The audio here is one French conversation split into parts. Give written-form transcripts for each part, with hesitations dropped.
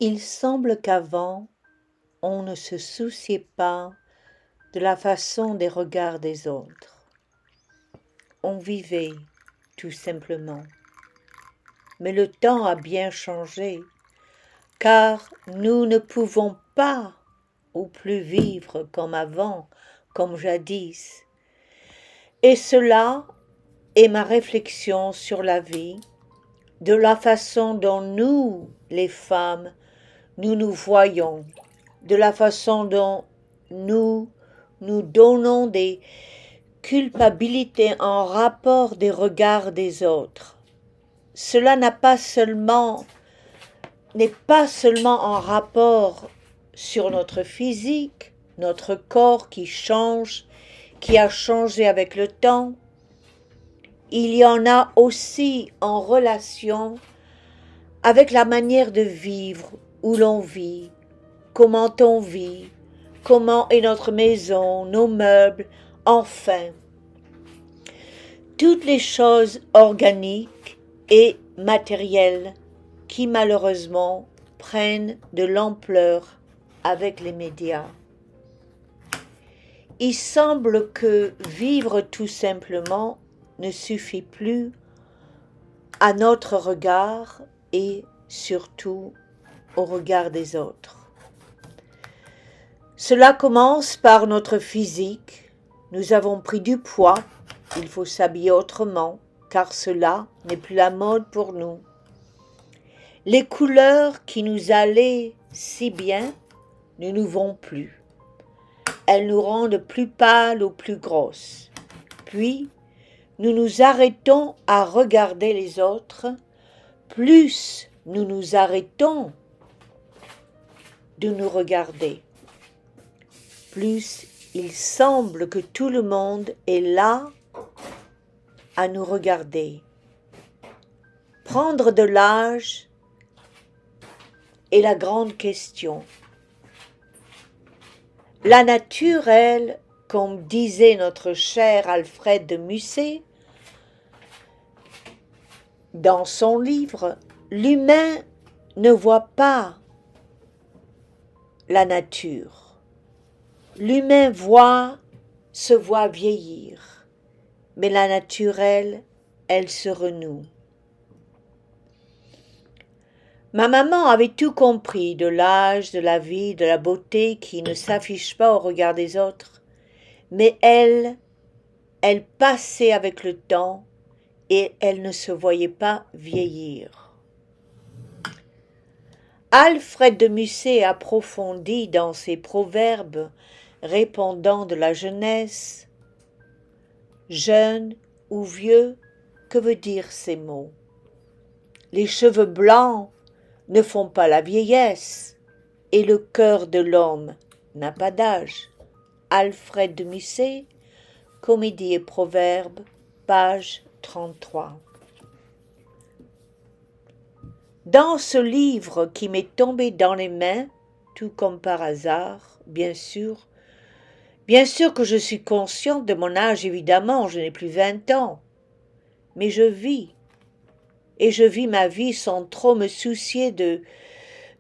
Il semble qu'avant, on ne se souciait pas de la façon des regards des autres. On vivait, tout simplement. Mais le temps a bien changé, car nous ne pouvons pas ou plus vivre comme avant, comme jadis. Et cela est ma réflexion sur la vie, de la façon dont nous, les femmes, nous nous voyons, de la façon dont nous donnons des culpabilités en rapport des regards des autres. Cela n'est pas seulement en rapport sur notre physique, notre corps qui change, qui a changé avec le temps. Il y en a aussi en relation avec la manière de vivre, où l'on vit, comment on vit, comment est notre maison, nos meubles, enfin, toutes les choses organiques et matérielles qui malheureusement prennent de l'ampleur avec les médias. Il semble que vivre tout simplement ne suffit plus à notre regard et surtout au regard des autres. Cela commence par notre physique. Nous avons pris du poids. Il faut s'habiller autrement, car cela n'est plus la mode pour nous. Les couleurs qui nous allaient si bien ne nous vont plus. Elles nous rendent plus pâles ou plus grosses. Puis, nous nous arrêtons à regarder les autres. Plus nous nous arrêtons de nous regarder, plus il semble que tout le monde est là à nous regarder. Prendre de l'âge est la grande question. La nature, elle, comme disait notre cher Alfred de Musset, dans son livre, l'humain ne voit pas la nature. L'humain se voit vieillir, mais la nature, elle se renoue. Ma maman avait tout compris de l'âge, de la vie, de la beauté qui ne s'affiche pas au regard des autres, mais elle passait avec le temps et elle ne se voyait pas vieillir. Alfred de Musset approfondit dans ses proverbes répondant de la jeunesse. Jeune ou vieux, que veut dire ces mots? Les cheveux blancs ne font pas la vieillesse, et le cœur de l'homme n'a pas d'âge. Alfred de Musset, Comédie et Proverbes, page 33. Dans ce livre qui m'est tombé dans les mains, tout comme par hasard, bien sûr que je suis consciente de mon âge, évidemment, je n'ai plus 20 ans, mais je vis, et je vis ma vie sans trop me soucier de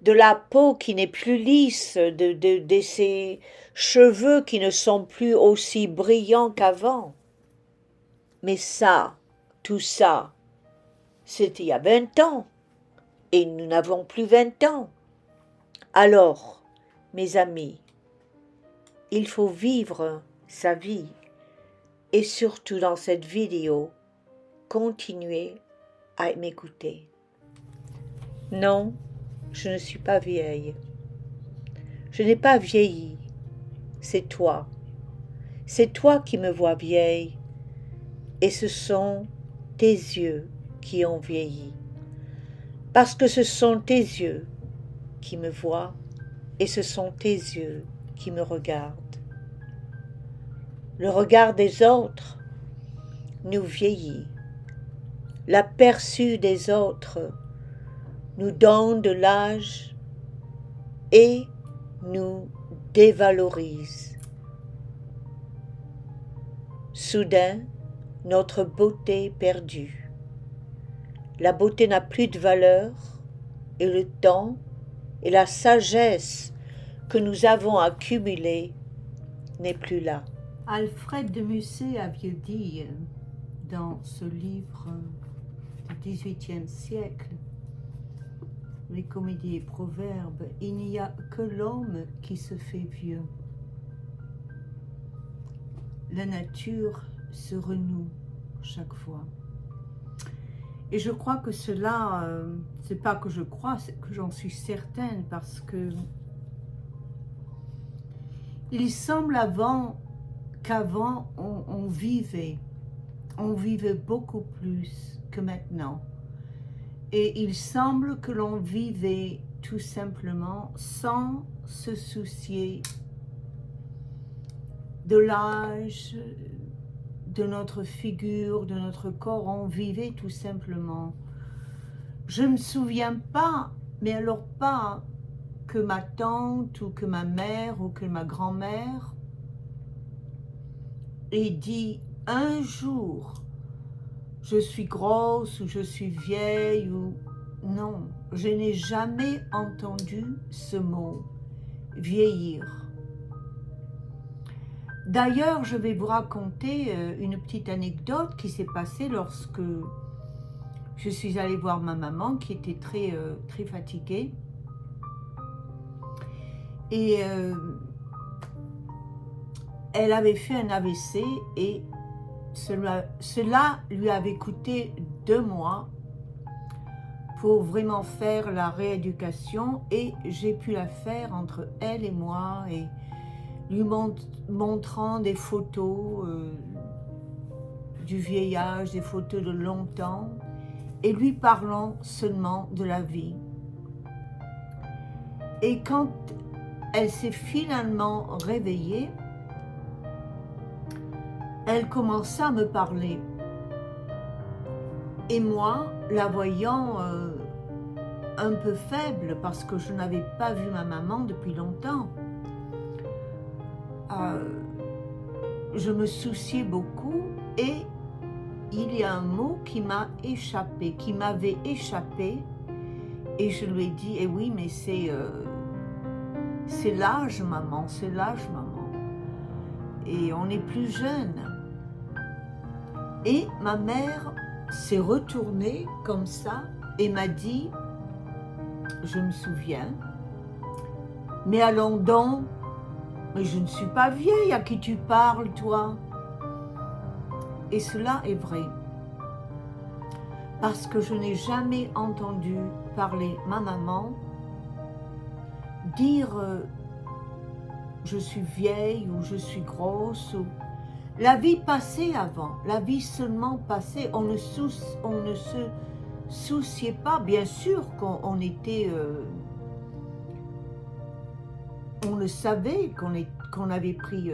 la peau qui n'est plus lisse, de ces cheveux qui ne sont plus aussi brillants qu'avant. Mais ça, tout ça, c'était il y a 20 ans, et nous n'avons plus 20 ans. Alors, mes amis, il faut vivre sa vie, et surtout dans cette vidéo, continuez à m'écouter. Non, je ne suis pas vieille. Je n'ai pas vieilli. C'est toi. C'est toi qui me vois vieille. Et ce sont tes yeux qui ont vieilli. Parce que ce sont tes yeux qui me voient et ce sont tes yeux qui me regardent. Le regard des autres nous vieillit. L'aperçu des autres nous donne de l'âge et nous dévalorise. Soudain, notre beauté perdue. La beauté n'a plus de valeur et le temps et la sagesse que nous avons accumulée n'est plus là. Alfred de Musset avait dit dans ce livre du XVIIIe siècle, les comédies et proverbes, il n'y a que l'homme qui se fait vieux. La nature se renoue chaque fois. Et je crois que cela, c'est pas que je crois, c'est que j'en suis certaine, parce que il semble qu'avant on vivait beaucoup plus que maintenant. Et il semble que l'on vivait tout simplement sans se soucier de l'âge, de notre figure, de notre corps. On vivait tout simplement. Je ne me souviens pas, mais alors pas que ma tante ou que ma mère ou que ma grand-mère ait dit un jour je suis grosse ou je suis vieille ou... Non, je n'ai jamais entendu ce mot, vieillir. D'ailleurs, je vais vous raconter une petite anecdote qui s'est passée lorsque je suis allée voir ma maman qui était très fatiguée. Et elle avait fait un AVC et cela lui avait coûté 2 mois pour vraiment faire la rééducation, et j'ai pu la faire entre elle et moi, et lui montrant des photos du vieillage, des photos de longtemps, et lui parlant seulement de la vie. Et quand elle s'est finalement réveillée, elle commença à me parler. Et moi, la voyant un peu faible, parce que je n'avais pas vu ma maman depuis longtemps, je me souciais beaucoup, et il y a un mot qui m'a échappé, qui m'avait échappé, et je lui ai dit, eh oui, mais c'est l'âge, maman, c'est l'âge, maman. Et on est plus jeune. Et ma mère s'est retournée comme ça et m'a dit, je me souviens, mais allons donc, mais je ne suis pas vieille, à qui tu parles, toi? Et cela est vrai, parce que je n'ai jamais entendu parler ma maman dire je suis vieille ou je suis grosse. Ou... La vie passait avant, la vie seulement passait, on ne se souciait pas, bien sûr qu'on était, on le savait qu'on avait pris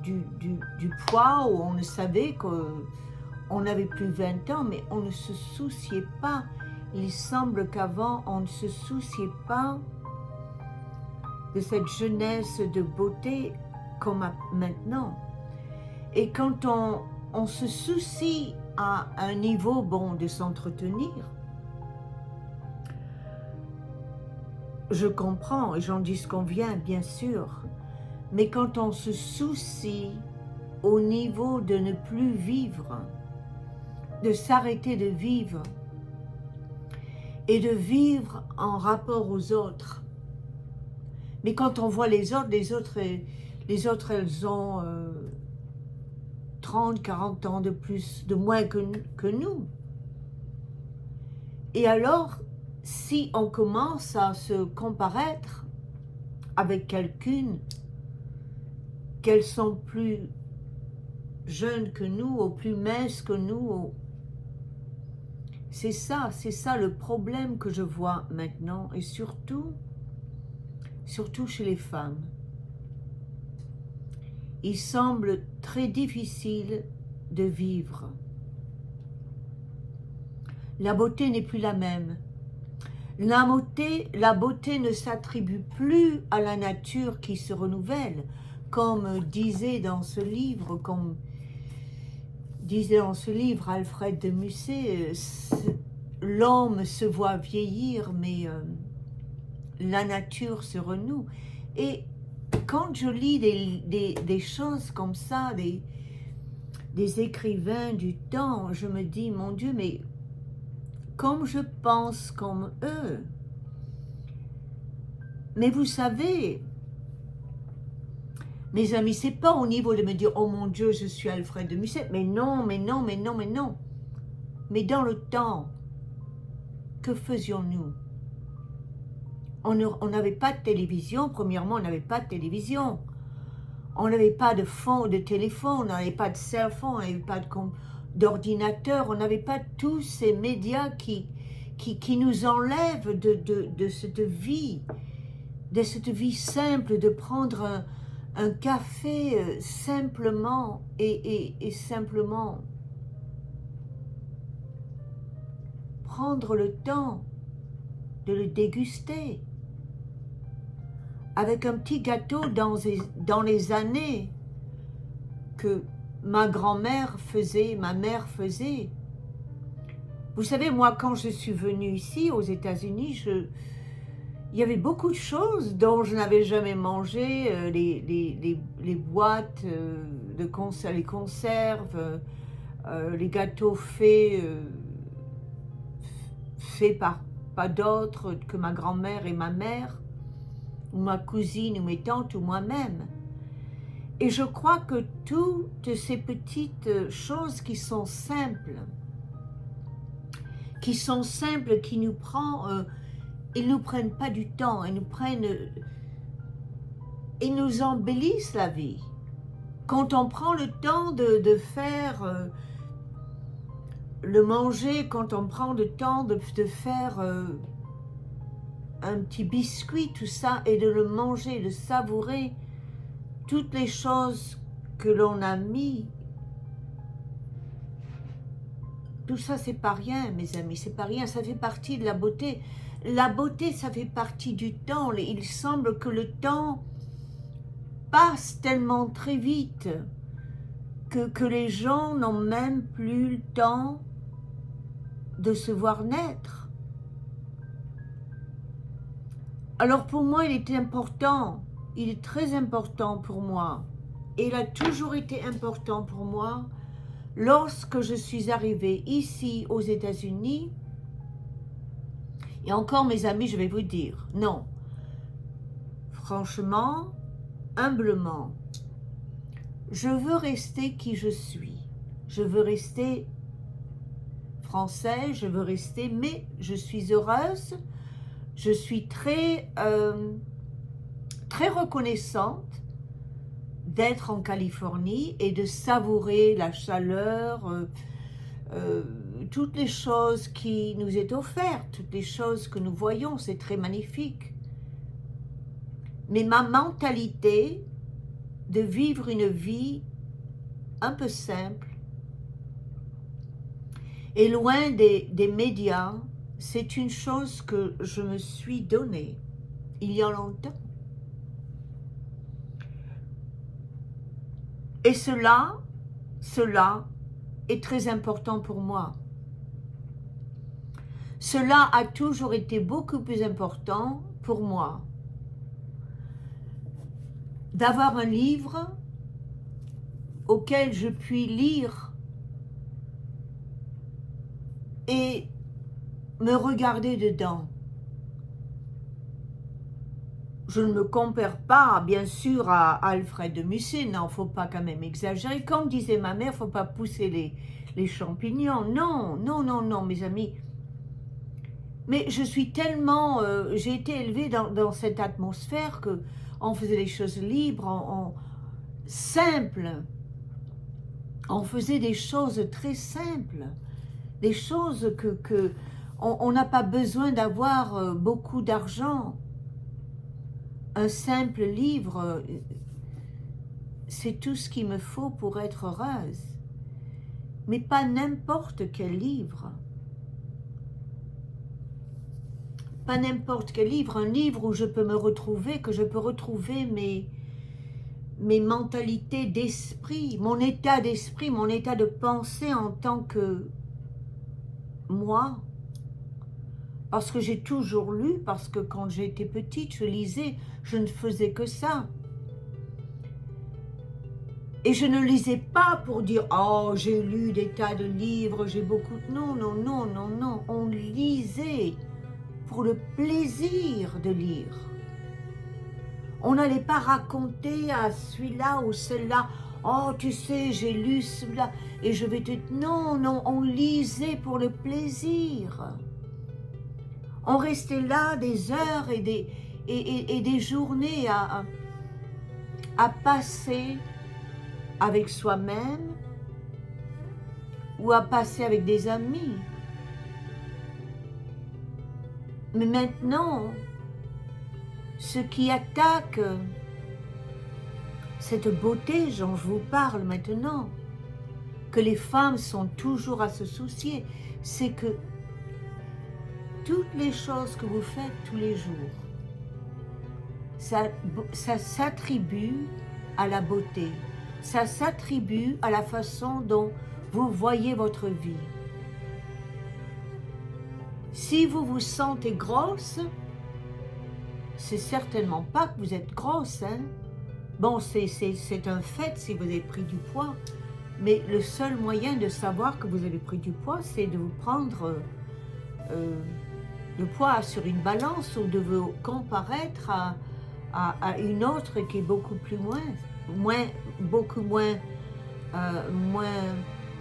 du poids, ou on le savait qu'on n'avait plus 20 ans, mais on ne se souciait pas. Il semble qu'avant on ne se souciait pas de cette jeunesse de beauté comme maintenant. Et quand on se soucie à un niveau bon de s'entretenir, je comprends et j'en dis ce qu'on vient, bien sûr, mais quand on se soucie au niveau de ne plus vivre, de s'arrêter de vivre et de vivre en rapport aux autres, mais quand on voit les autres, elles ont 30, 40 ans de plus, de moins que nous. Et alors, si on commence à se comparaître avec quelqu'une, qu'elles sont plus jeunes que nous, ou plus minces que nous, c'est ça le problème que je vois maintenant, et surtout chez les femmes. Il semble très difficile de vivre. La beauté n'est plus la même. La beauté ne s'attribue plus à la nature qui se renouvelle, comme disait dans ce livre, Alfred de Musset, l'homme se voit vieillir, mais la nature se renoue. Et quand je lis des choses comme ça, des écrivains du temps, je me dis, mon Dieu, mais comme je pense comme eux. Mais vous savez, mes amis, c'est pas au niveau de me dire, oh mon Dieu, je suis Alfred de Musset. Mais non, mais non, mais non, mais non. Mais dans le temps, que faisions-nous? On n'avait pas de télévision. Premièrement, on n'avait pas de télévision. On n'avait pas de phone, de téléphone, on n'avait pas de cell phone, on n'avait pas d'ordinateur, on n'avait pas tous ces médias qui nous enlèvent de cette vie simple, de prendre un café simplement et simplement prendre le temps de le déguster avec un petit gâteau dans les années que ma grand-mère faisait, ma mère faisait. Vous savez, moi, quand je suis venue ici, aux États-Unis, il y avait beaucoup de choses dont je n'avais jamais mangé, les boîtes de conserve, les conserves, les gâteaux faits par pas d'autres que ma grand-mère et ma mère, ou ma cousine, ou mes tantes, ou moi-même. Et je crois que toutes ces petites choses qui sont simples, qui nous ils nous prennent pas du temps, ils nous embellissent la vie. Quand on prend le temps de faire le manger, quand on prend le temps de faire un petit biscuit, tout ça, et de le manger, de savourer toutes les choses que l'on a mis, tout ça c'est pas rien, mes amis, c'est pas rien, ça fait partie de la beauté. La beauté, ça fait partie du temps. Il semble que le temps passe tellement très vite que les gens n'ont même plus le temps de se voir naître. Alors pour moi, il est important, il est très important pour moi, et il a toujours été important pour moi lorsque je suis arrivée ici aux États-Unis. Et encore, mes amis, je vais vous dire, non, franchement, humblement, je veux rester qui je suis. Je veux rester français, je veux rester, mais je suis heureuse. Je suis très reconnaissante d'être en Californie et de savourer la chaleur, toutes les choses qui nous est offertes, toutes les choses que nous voyons, c'est très magnifique. Mais ma mentalité de vivre une vie un peu simple et loin des médias, c'est une chose que je me suis donnée il y a longtemps. Et cela est très important pour moi. Cela a toujours été beaucoup plus important pour moi. D'avoir un livre auquel je puis lire et me regarder dedans. Je ne me compare pas, bien sûr, à Alfred de Musset, non, il ne faut pas quand même exagérer. Comme disait ma mère, il ne faut pas pousser les champignons. Non, non, non, non, mes amis. Mais je suis tellement... j'ai été élevée dans cette atmosphère qu'on faisait les choses libres, simples. On faisait des choses très simples. Des choses que on n'a pas besoin d'avoir beaucoup d'argent. Un simple livre, c'est tout ce qu'il me faut pour être heureuse. Mais pas n'importe quel livre. Pas n'importe quel livre, un livre où je peux me retrouver, que je peux retrouver mes mentalités d'esprit, mon état d'esprit, mon état de pensée en tant que moi. Parce que j'ai toujours lu, parce que quand j'étais petite, je lisais, je ne faisais que ça. Et je ne lisais pas pour dire « Oh, j'ai lu des tas de livres, j'ai beaucoup... » Non, non, non, non, non. On lisait pour le plaisir de lire. On n'allait pas raconter à celui-là ou celle-là « Oh, tu sais, j'ai lu cela et je vais te... » Non, non, on lisait pour le plaisir. On restait là des heures et des journées à passer avec soi-même ou à passer avec des amis. Mais maintenant, ce qui attaque cette beauté dont je vous parle maintenant, que les femmes sont toujours à se soucier, c'est que toutes les choses que vous faites tous les jours, ça s'attribue à la beauté, ça s'attribue à la façon dont vous voyez votre vie. Si vous vous sentez grosse, c'est certainement pas que vous êtes grosse, hein. Bon, c'est un fait si vous avez pris du poids, mais le seul moyen de savoir que vous avez pris du poids, c'est de vous prendre le poids sur une balance ou de vous comparaître à une autre qui est beaucoup plus beaucoup moins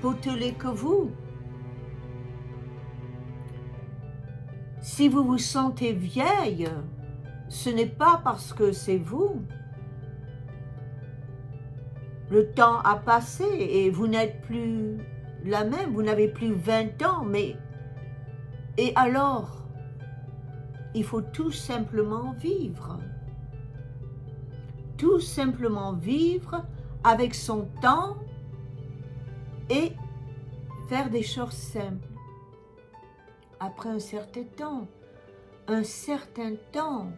potelée que vous. Si vous vous sentez vieille, ce n'est pas parce que c'est vous. Le temps a passé et vous n'êtes plus la même, vous n'avez plus 20 ans, mais... Et alors, il faut tout simplement vivre. Tout simplement vivre avec son temps et faire des choses simples. Après un certain temps,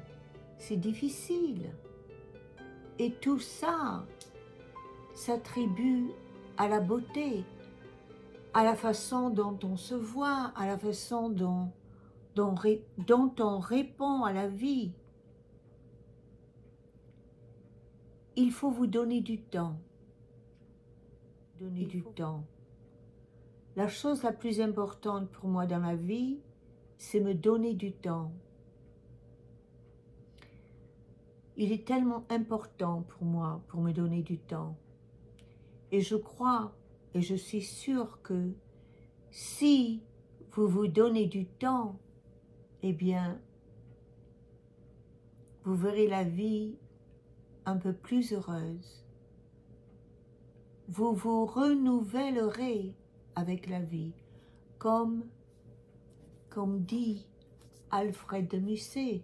c'est difficile. Et tout ça s'attribue à la beauté, à la façon dont on se voit, à la façon dont on répond à la vie. Il faut vous donner du temps. Donner du temps. La chose la plus importante pour moi dans la vie, c'est me donner du temps. Il est tellement important pour moi, pour me donner du temps. Et je crois, et je suis sûre que si vous vous donnez du temps, eh bien, vous verrez la vie un peu plus heureuse. Vous vous renouvellerez avec la vie, comme dit Alfred de Musset.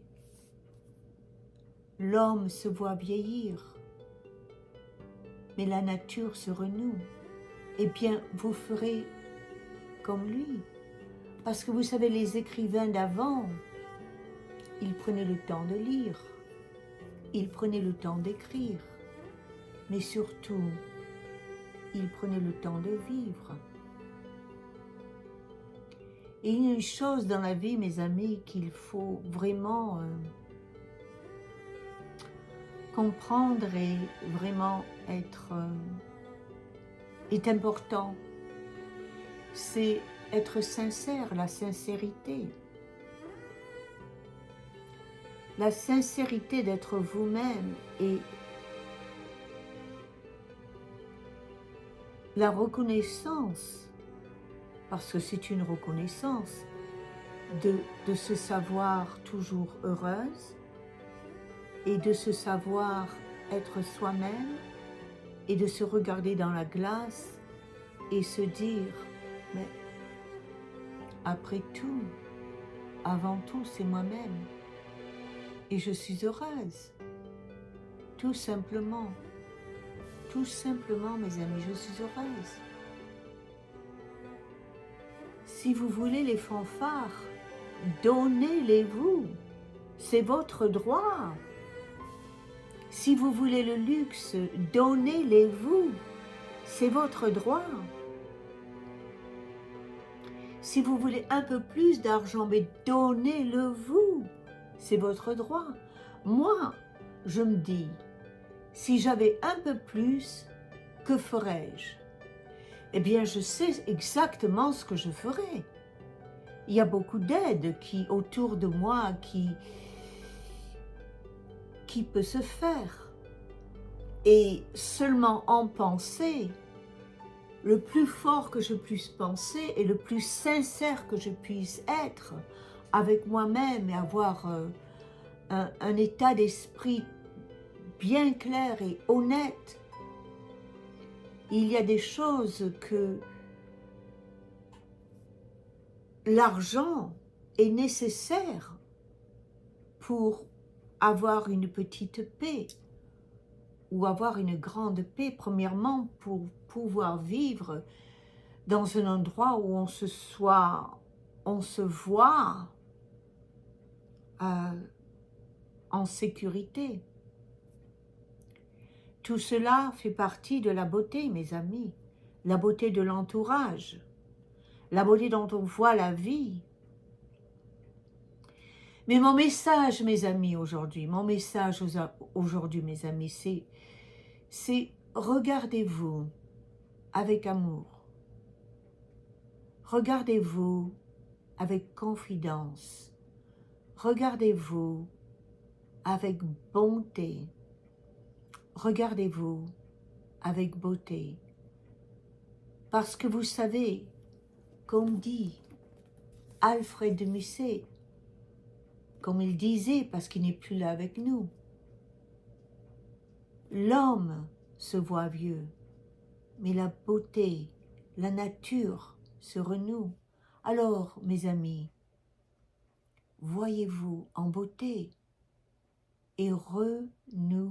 L'homme se voit vieillir, mais la nature se renoue. Eh bien, vous ferez comme lui. Parce que vous savez, les écrivains d'avant, ils prenaient le temps de lire, ils prenaient le temps d'écrire, mais surtout, ils prenaient le temps de vivre. Et il y a une chose dans la vie, mes amis, qu'il faut vraiment comprendre et vraiment est important. C'est être sincère, la sincérité. La sincérité d'être vous-même et la reconnaissance, parce que c'est une reconnaissance, de se savoir toujours heureuse et de se savoir être soi-même et de se regarder dans la glace et se dire, mais après tout, avant tout, c'est moi-même et je suis heureuse. Tout simplement, mes amis, je suis heureuse. Si vous voulez les fanfares, donnez-les-vous, c'est votre droit. Si vous voulez le luxe, donnez-les-vous, c'est votre droit. Si vous voulez un peu plus d'argent, mais donnez-le vous. C'est votre droit. Moi, je me dis, si j'avais un peu plus, que ferais-je? Eh bien, je sais exactement ce que je ferais. Il y a beaucoup d'aides autour de moi qui peut se faire. Et seulement en penser, le plus fort que je puisse penser et le plus sincère que je puisse être avec moi-même et avoir un état d'esprit bien clair et honnête, il y a des choses que l'argent est nécessaire pour avoir une petite paix ou avoir une grande paix, premièrement pour pouvoir vivre dans un endroit où on se voit en sécurité. Tout cela fait partie de la beauté, mes amis, la beauté de l'entourage, la beauté dont on voit la vie. Mais mon message, mes amis, aujourd'hui, mes amis, c'est regardez-vous avec amour. Regardez-vous avec confidence. Regardez-vous avec bonté. Regardez-vous avec beauté. Parce que vous savez, comme dit Alfred de Musset, comme il disait, parce qu'il n'est plus là avec nous, l'homme se voit vieux, mais la beauté, la nature se renoue. Alors, mes amis, voyez-vous en beauté et renouvelez-vous.